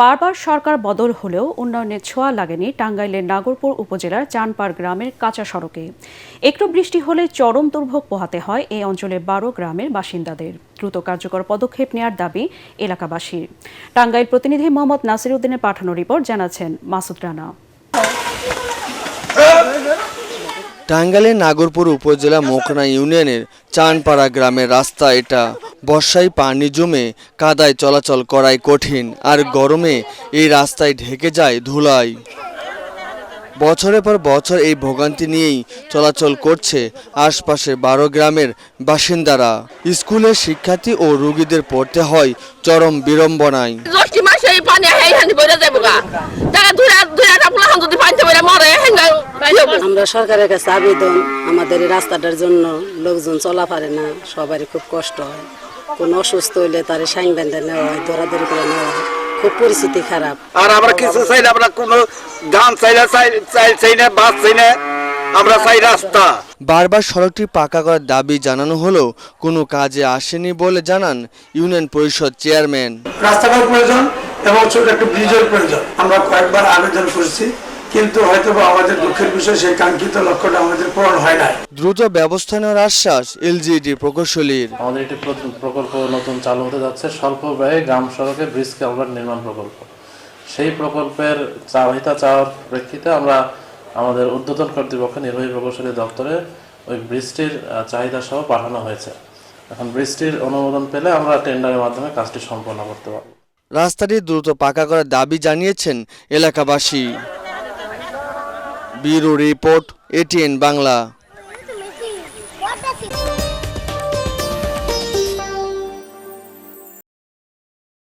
বারবার সরকার বদল হলেও উন্নয়নের ছোঁয়া লাগেনি টাঙ্গাইলের নাগরপুর উপজেলার চানপাড় গ্রামের কাঁচা সড়কে। একটু বৃষ্টি হলে চরম দুর্ভোগ পোহাতে হয় এই অঞ্চলের 12 গ্রামের বাসিন্দাদের। দ্রুত কার্যকর পদক্ষেপ নেওয়ার দাবি এলাকাবাসীর। টাঙ্গাইল প্রতিনিধি মোহাম্মদ নাসির উদ্দিনের পাঠানো রিপোর্ট জানাচ্ছেন মাসুদ রানা। টাঙ্গাইলের নাগরপুর উপজেলা মোকনা ইউনিয়নের চানপাড়া গ্রামের রাস্তা এটা। বর্ষায় পানি জমে কাদায় চলাচল করাই কঠিন, আর গরমে এই রাস্তায় ঢেকে যায় ধুলাই। বছরের পর বছর এই ভোগান্তি নিয়েই চলাচল করছে আশপাশের 12 গ্রামের বাসিন্দারা। স্কুলের শিক্ষার্থী ও রোগীদের পড়তে হয় চরম বিড়ম্বনায়। আমরা সরকারের কাছে আবেদন, আমাদের এই রাস্তাটার জন্য লোকজন চলা পারে না, সবারই খুব কষ্ট হয়। কোন অসুস্থ হইলে তার সাইন বেঁধে নেওয়া হয়, দৌড়াদৌড়ি করে নেওয়া হয়, খুব পরিস্থিতি খারাপ। আর আমরা কিছু চাই না, আমরা কোনো গান চাই না, বাস চাই না, আমরা চাই রাস্তা। বারবার সড়কটি পাকা করার দাবি জানানো হলেও কোনো কাজে আসেনি বলে জানান ইউনিয়ন পরিষদ চেয়ারম্যান। রাস্তাঘাট প্রয়োজন এবং ছোট একটা ব্রিজের প্রয়োজন। আমরা কয়েকবার আবেদন করেছি, কিন্তু হয়তো আমাদের দুঃখের বিষয় সেই কাঙ্ক্ষিত লক্ষ্যটা আমাদের পূরণ হয় নাই। দ্রুত ব্যবস্থা নেওয়ার আশ্বাস এলজিইডি প্রকৌশলীর। আমাদের একটি প্রকল্প নতুন চালু হতে যাচ্ছে, স্বল্প ব্যয়ে গ্রাম সড়কে ব্রিজ কালভার্ট নির্মাণ প্রকল্প। সেই প্রকল্পের চাহিদা চাওয়ার প্রেক্ষিতে আমরা আমাদের ঊর্ধ্বতন কর্তৃপক্ষ নির্বাহী প্রকৌশলী দপ্তরে ওই ব্রিজটির চাহিদা সহ পাঠানো হয়েছে। এখন ব্রিজটির অনুমোদন পেলে আমরা টেন্ডারের মাধ্যমে কাজটি সম্পন্ন করতে পারব। রাস্তাটি দ্রুত পাকা করার দাবি জানিয়েছেন এলাকাবাসী। Bureau report, ATN Bangla.